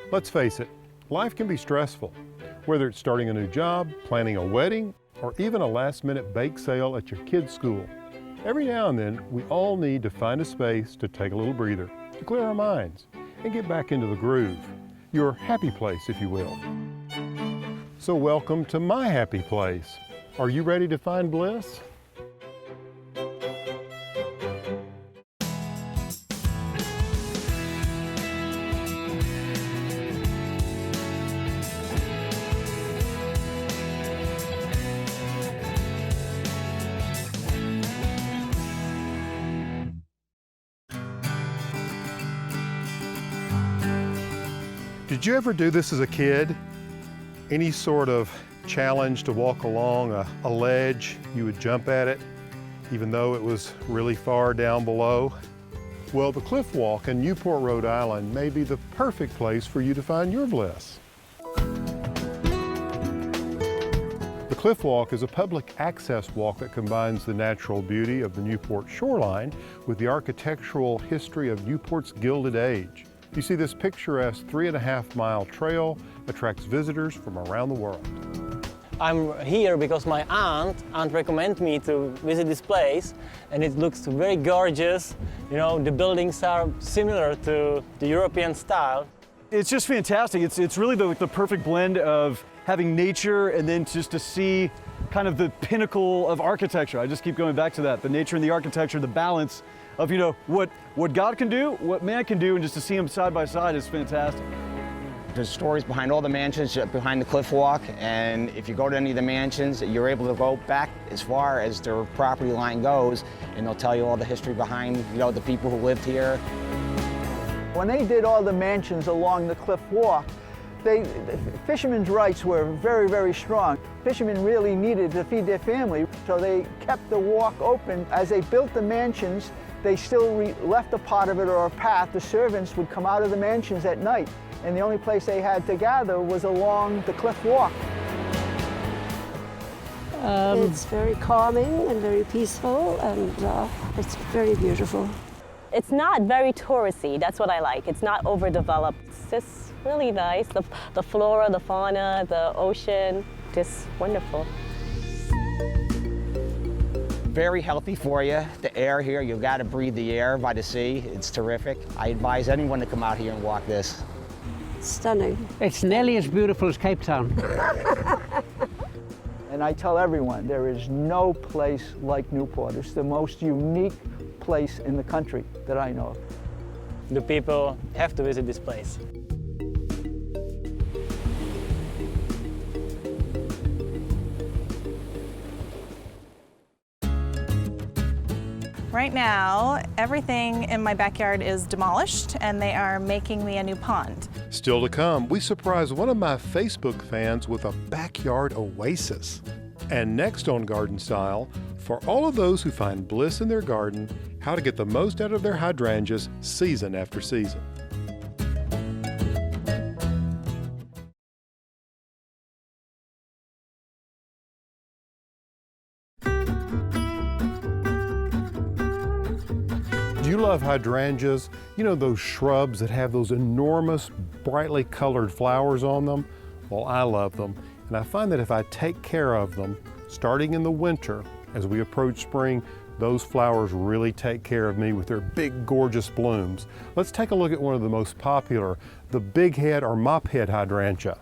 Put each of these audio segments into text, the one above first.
Let's face it, life can be stressful. Whether it's starting a new job, planning a wedding, or even a last-minute bake sale at your kid's school. Every now and then, we all need to find a space to take a little breather, to clear our minds, and get back into the groove. Your happy place, if you will. So welcome to my happy place. Are you ready to find bliss? Did you ever do this as a kid? Any sort of challenge to walk along a ledge, you would jump at it, even though it was really far down below? Well, the Cliff Walk in Newport, Rhode Island may be the perfect place for you to find your bliss. The Cliff Walk is a public access walk that combines the natural beauty of the Newport shoreline with the architectural history of Newport's Gilded Age. You see, this picturesque 3.5-mile trail attracts visitors from around the world. I'm here because my aunt recommended me to visit this place, and it looks very gorgeous. You know, the buildings are similar to the European style. It's just fantastic. It's really the perfect blend of having nature and then just to see kind of the pinnacle of architecture. I just keep going back to that, the nature and the architecture, the balance of, you know, what God can do, what man can do, and just to see them side by side is fantastic. There's stories behind all the mansions, behind the Cliff Walk, and if you go to any of the mansions, you're able to go back as far as their property line goes, and they'll tell you all the history behind, you know, the people who lived here. When they did all the mansions along the Cliff Walk, fishermen's rights were very, very strong. Fishermen really needed to feed their family, so they kept the walk open. As they built the mansions, they still left a part of it or a path. The servants would come out of the mansions at night, and the only place they had to gather was along the Cliff Walk. It's very calming and very peaceful, and it's very beautiful. It's not very touristy, that's what I like. It's not overdeveloped. It's just really nice. The flora, the fauna, the ocean, just wonderful. Very healthy for you. The air here, you've got to breathe the air by the sea. It's terrific. I advise anyone to come out here and walk this. Stunning. It's nearly as beautiful as Cape Town. And I tell everyone, there is no place like Newport. It's the most unique place in the country that I know of. The people have to visit this place. Right now, everything in my backyard is demolished, and they are making me a new pond. Still to come, we surprise one of my Facebook fans with a backyard oasis. And next on Garden Style, for all of those who find bliss in their garden, how to get the most out of their hydrangeas season after season. Do you love hydrangeas? You know those shrubs that have those enormous, brightly colored flowers on them? Well, I love them, and I find that if I take care of them, starting in the winter, as we approach spring, those flowers really take care of me with their big, gorgeous blooms. Let's take a look at one of the most popular, the big head or mop head hydrangea.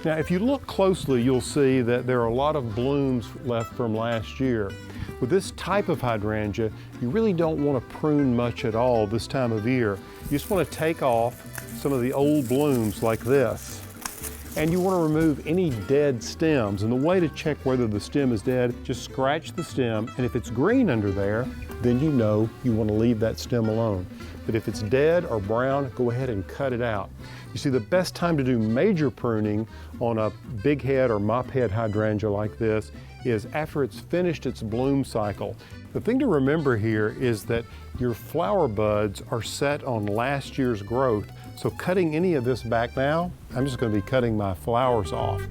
Now, if you look closely, you'll see that there are a lot of blooms left from last year. With this type of hydrangea, you really don't want to prune much at all this time of year. You just want to take off some of the old blooms like this. And you want to remove any dead stems. And the way to check whether the stem is dead, just scratch the stem, and if it's green under there, then you know you want to leave that stem alone. But if it's dead or brown, go ahead and cut it out. You see, the best time to do major pruning on a big head or mop head hydrangea like this is after it's finished its bloom cycle. The thing to remember here is that your flower buds are set on last year's growth, so cutting any of this back now, I'm just going to be cutting my flowers off.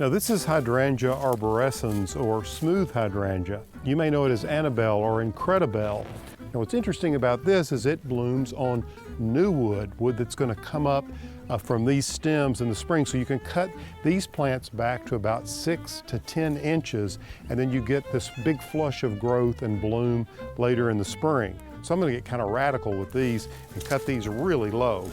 Now this is Hydrangea arborescens, or smooth hydrangea. You may know it as Annabelle or Incredibelle. Now what's interesting about this is it blooms on new wood that's going to come up from these stems in the spring. So you can cut these plants back to about 6 to 10 inches, and then you get this big flush of growth and bloom later in the spring. So I'm going to get kind of radical with these and cut these really low.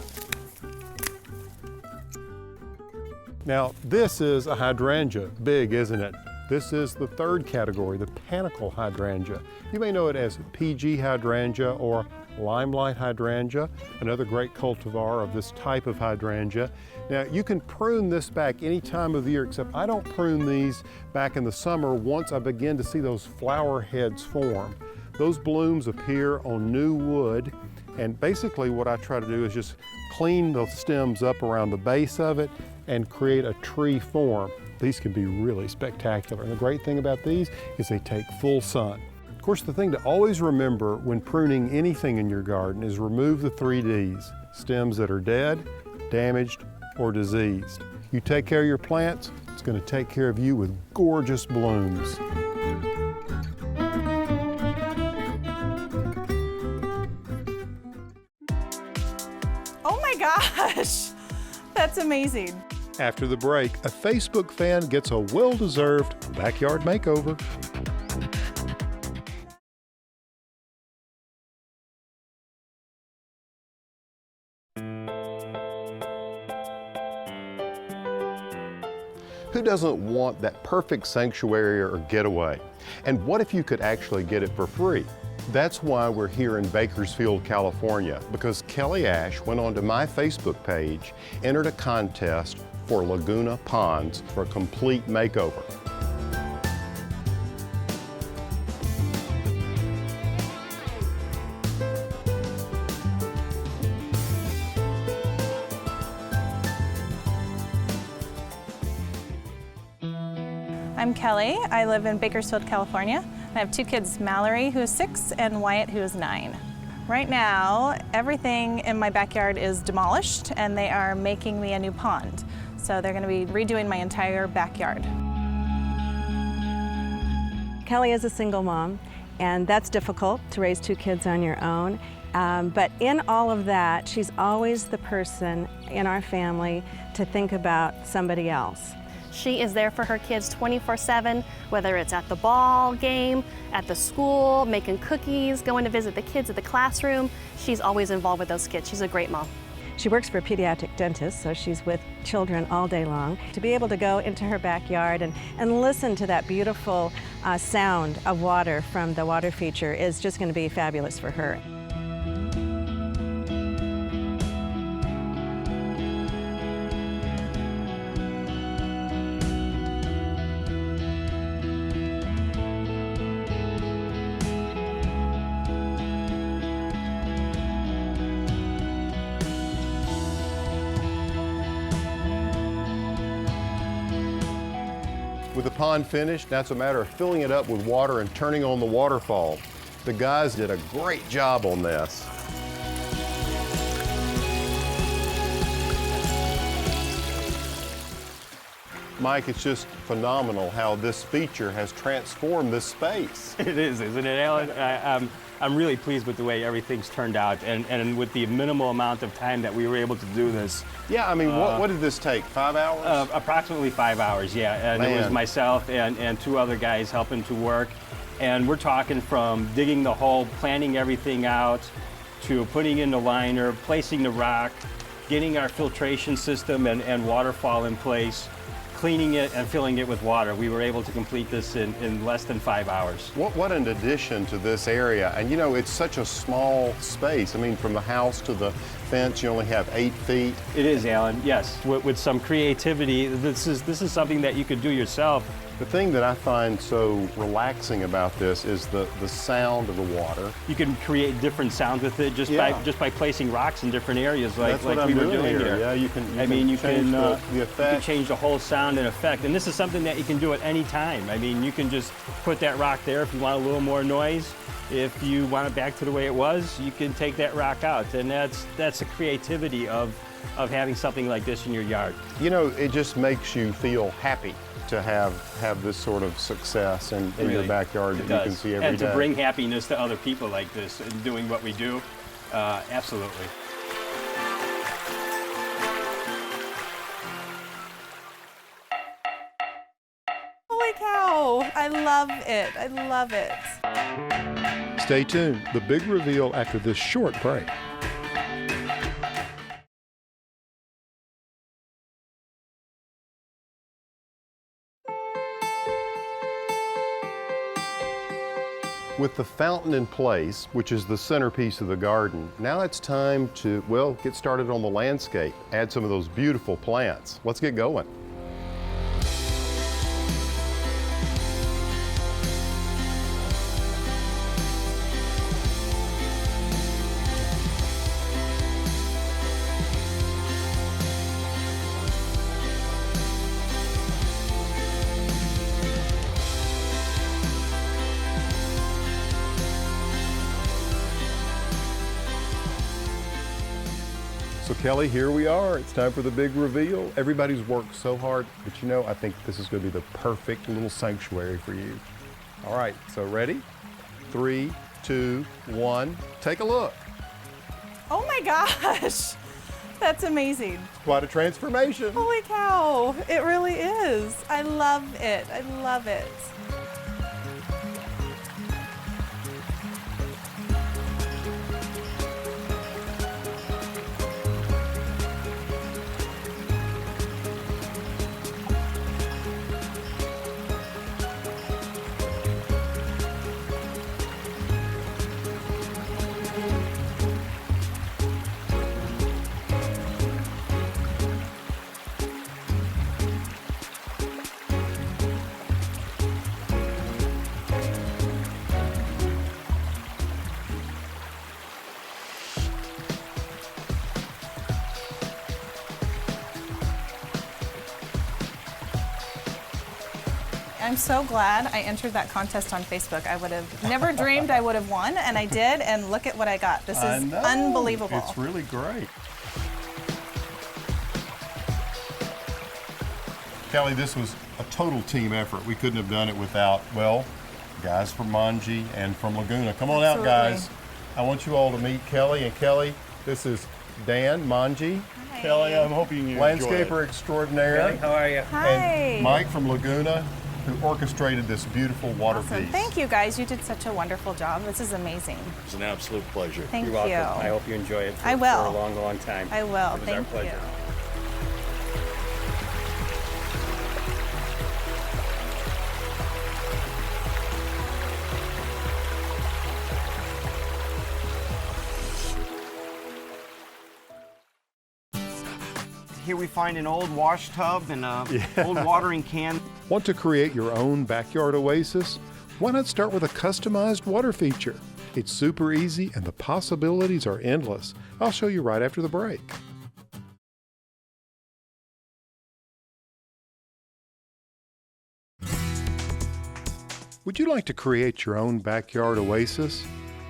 Now this is a hydrangea, big, isn't it? This is the third category, the panicle hydrangea. You may know it as PG hydrangea or limelight hydrangea, another great cultivar of this type of hydrangea. Now you can prune this back any time of the year, except I don't prune these back in the summer once I begin to see those flower heads form. Those blooms appear on new wood, and basically what I try to do is just clean the stems up around the base of it and create a tree form. These can be really spectacular. And the great thing about these is they take full sun. Of course, the thing to always remember when pruning anything in your garden is remove the 3 Ds, stems that are dead, damaged, or diseased. You take care of your plants, it's going to take care of you with gorgeous blooms. Oh my gosh, that's amazing. After the break, a Facebook fan gets a well-deserved backyard makeover. Who doesn't want that perfect sanctuary or getaway? And what if you could actually get it for free? That's why we're here in Bakersfield, California, because Kelly Ash went onto my Facebook page, entered a contest for Laguna ponds for a complete makeover. I'm Kelly. I live in Bakersfield, California. I have 2 kids, Mallory, who is 6, and Wyatt, who is 9. Right now, everything in my backyard is demolished, and they are making me a new pond. So they're going to be redoing my entire backyard. Kelly is a single mom, and that's difficult to raise 2 kids on your own. But in all of that, she's always the person in our family to think about somebody else. She is there for her kids 24/7, whether it's at the ball game, at the school, making cookies, going to visit the kids at the classroom. She's always involved with those kids. She's a great mom. She works for a pediatric dentist, so she's with children all day long. To be able to go into her backyard and listen to that beautiful sound of water from the water feature is just going to be fabulous for her. With the pond finished, now it's a matter of filling it up with water and turning on the waterfall. The guys did a great job on this. Mike, it's just phenomenal how this feature has transformed this space. It is, isn't it, Alan? I'm really pleased with the way everything's turned out and with the minimal amount of time that we were able to do this. Yeah, I mean, what did this take, 5 hours? Approximately 5 hours, yeah. And it was myself and 2 other guys helping to work. And we're talking from digging the hole, planning everything out, to putting in the liner, placing the rock, getting our filtration system and waterfall in place, cleaning it and filling it with water. We were able to complete this in less than 5 hours. What an addition to this area. And you know, it's such a small space. I mean, from the house to the fence, you only have 8 feet. It is, Alan, yes. With some creativity, this is something that you could do yourself. The thing that I find so relaxing about this is the sound of the water. You can create different sounds with it just by placing rocks in different areas like we were doing here. Yeah, you can change the effect. You can change the whole sound and effect. And this is something that you can do at any time. I mean, you can just put that rock there if you want a little more noise. If you want it back to the way it was, you can take that rock out. And that's the creativity of of having something like this in your yard. You know, it just makes you feel happy to have this sort of success in your backyard that you can see every day. And to bring happiness to other people like this and doing what we do, absolutely. Holy cow, I love it, I love it. Stay tuned. The big reveal after this short break. With the fountain in place, which is the centerpiece of the garden, now it's time to, well, get started on the landscape. Add some of those beautiful plants. Let's get going. So Kelly, here we are. It's time for the big reveal. Everybody's worked so hard, but you know, I think this is going to be the perfect little sanctuary for you. All right, so ready? 3, 2, 1, take a look. Oh my gosh, that's amazing. Quite a transformation. Holy cow, it really is. I love it, I love it. I'm so glad I entered that contest on Facebook. I would have never dreamed I would have won, and I did, and look at what I got. This is unbelievable. It's really great. Kelly, this was a total team effort. We couldn't have done it without, well, guys from Manji and from Laguna. Come on out, guys. I want you all to meet Kelly. And Kelly, this is Dan Manji. Hi. Kelly, I'm hoping you landscaper extraordinaire. Kelly, how are you? Hi. And Mike from Laguna, who orchestrated this beautiful water Awesome. piece. Thank you, guys. You did such a wonderful job. This is amazing. It's an absolute pleasure. Thank You're welcome. you. I hope you enjoy it I will. for a long, long time. I will. It was Thank our pleasure. you. Here we find an old wash tub and an old watering can. Want to create your own backyard oasis? Why not start with a customized water feature? It's super easy and the possibilities are endless. I'll show you right after the break. Would you like to create your own backyard oasis?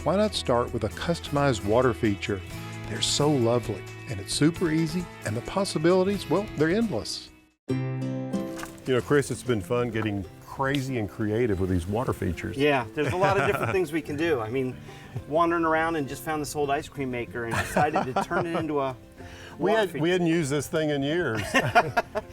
Why not start with a customized water feature? They're so lovely, and it's super easy, and the possibilities, well, they're endless. You know, Chris, it's been fun getting crazy and creative with these water features. Yeah, there's a lot of different things we can do. I mean, wandering around and just found this old ice cream maker and decided to turn it into a We hadn't used this thing in years.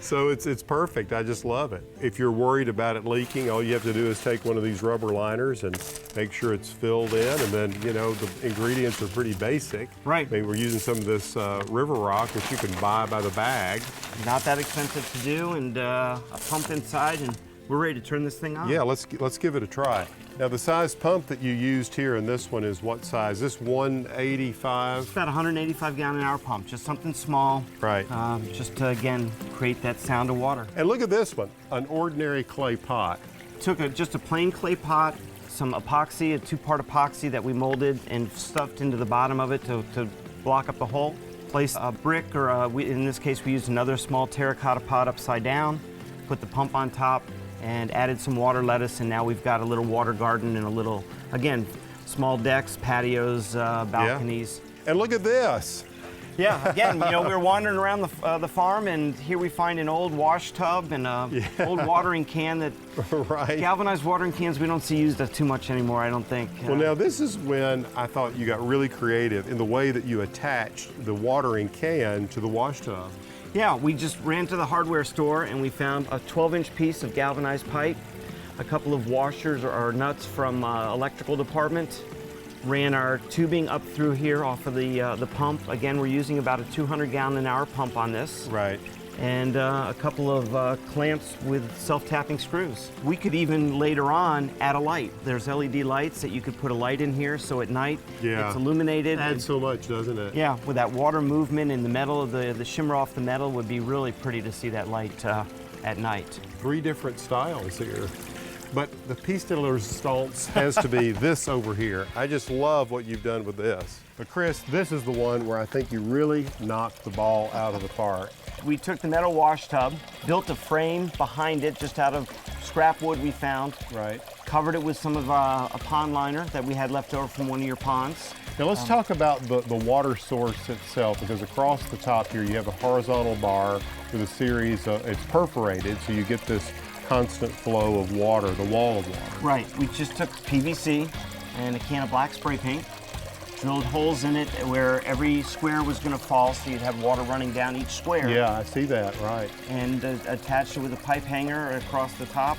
So it's perfect. I just love it. If you're worried about it leaking, all you have to do is take one of these rubber liners and make sure it's filled in, and then, you know, the ingredients are pretty basic. Right. I mean, we're using some of this river rock, which you can buy by the bag. Not that expensive to do, and a pump inside, and we're ready to turn this thing on. Yeah, let's give it a try. Now, the size pump that you used here in this one is what size? This 185? It's about a 185 gallon an hour pump, just something small. Right. Just to, again, create that sound of water. And look at this one, an ordinary clay pot. Took just a plain clay pot, some epoxy, a 2-part epoxy that we molded and stuffed into the bottom of it to block up the hole. Placed a brick, or in this case we used another small terracotta pot upside down, put the pump on top, and added some water lettuce, and now we've got a little water garden and a little, again, small decks, patios, balconies. Yeah. And look at this. Yeah, again, you know, we were wandering around the farm, and here we find an old wash tub and an old watering can that right. Galvanized watering cans we don't see used too much anymore, I don't think. Well, now this is when I thought you got really creative in the way that you attached the watering can to the wash tub. Yeah, we just ran to the hardware store and we found a 12-inch piece of galvanized pipe, a couple of washers or nuts from electrical department, ran our tubing up through here off of the pump. Again, we're using about a 200-gallon-an-hour pump on this. Right. And a couple of clamps with self-tapping screws. We could even later on add a light. There's LED lights that you could put a light in here, so at night it's illuminated. Adds so much, doesn't it? Yeah, with that water movement in the metal, the shimmer off the metal would be really pretty to see that light at night. 3 different styles here. But the piece de resistance has to be this over here. I just love what you've done with this. But Chris, this is the one where I think you really knocked the ball out of the park. We took the metal wash tub, built a frame behind it just out of scrap wood we found. Right. Covered it with some of a pond liner that we had left over from one of your ponds. Now let's talk about the water source itself, because across the top here you have a horizontal bar with a series of, it's perforated, so you get this constant flow of water, the wall of water. Right, we just took PVC and a can of black spray paint, drilled holes in it where every square was going to fall, so you'd have water running down each square. Yeah, I see that, right. And attached it with a pipe hanger across the top,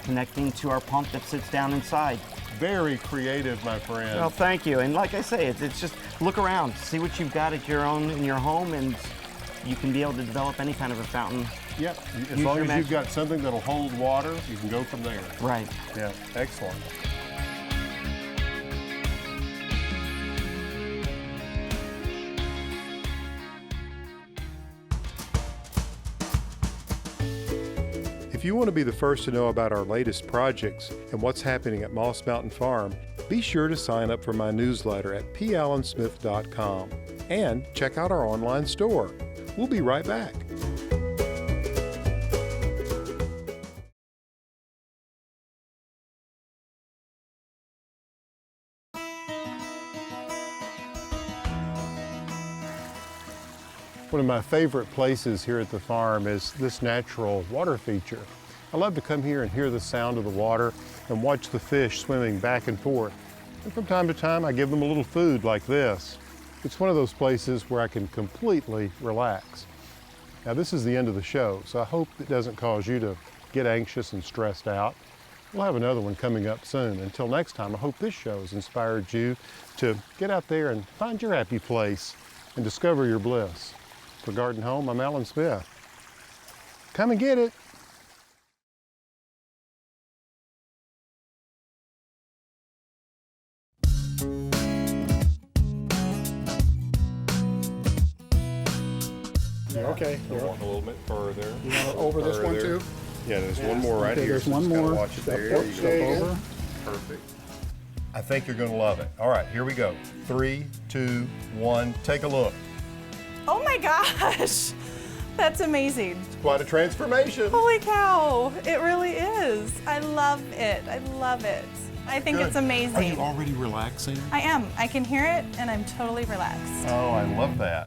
connecting to our pump that sits down inside. Very creative, my friend. Well, thank you. And like I say, it's just look around, see what you've got at your own in your home, and you can be able to develop any kind of a fountain. Yep, as long as you've got something that'll hold water, you can go from there. Right. Yeah, excellent. If you want to be the first to know about our latest projects and what's happening at Moss Mountain Farm, be sure to sign up for my newsletter at pallensmith.com and check out our online store. We'll be right back. One of my favorite places here at the farm is this natural water feature. I love to come here and hear the sound of the water and watch the fish swimming back and forth. And from time to time, I give them a little food like this. It's one of those places where I can completely relax. Now, this is the end of the show, so I hope it doesn't cause you to get anxious and stressed out. We'll have another one coming up soon. Until next time, I hope this show has inspired you to get out there and find your happy place and discover your bliss. For Garden Home, I'm Alan Smith. Come and get it. Okay. I want a little bit further. You want over this one too? Yeah, there's one more right here. There's so one just gotta more. watch it there. You Step go. over. Perfect. I think you're going to love it. All right, here we go. 3, 2, 1. Take a look. Oh my gosh, that's amazing. It's quite a transformation. Holy cow, it really is. I love it. I love it. I think Good. it's amazing. Are you already relaxing? I am. I can hear it and I'm totally relaxed. Oh, I love that.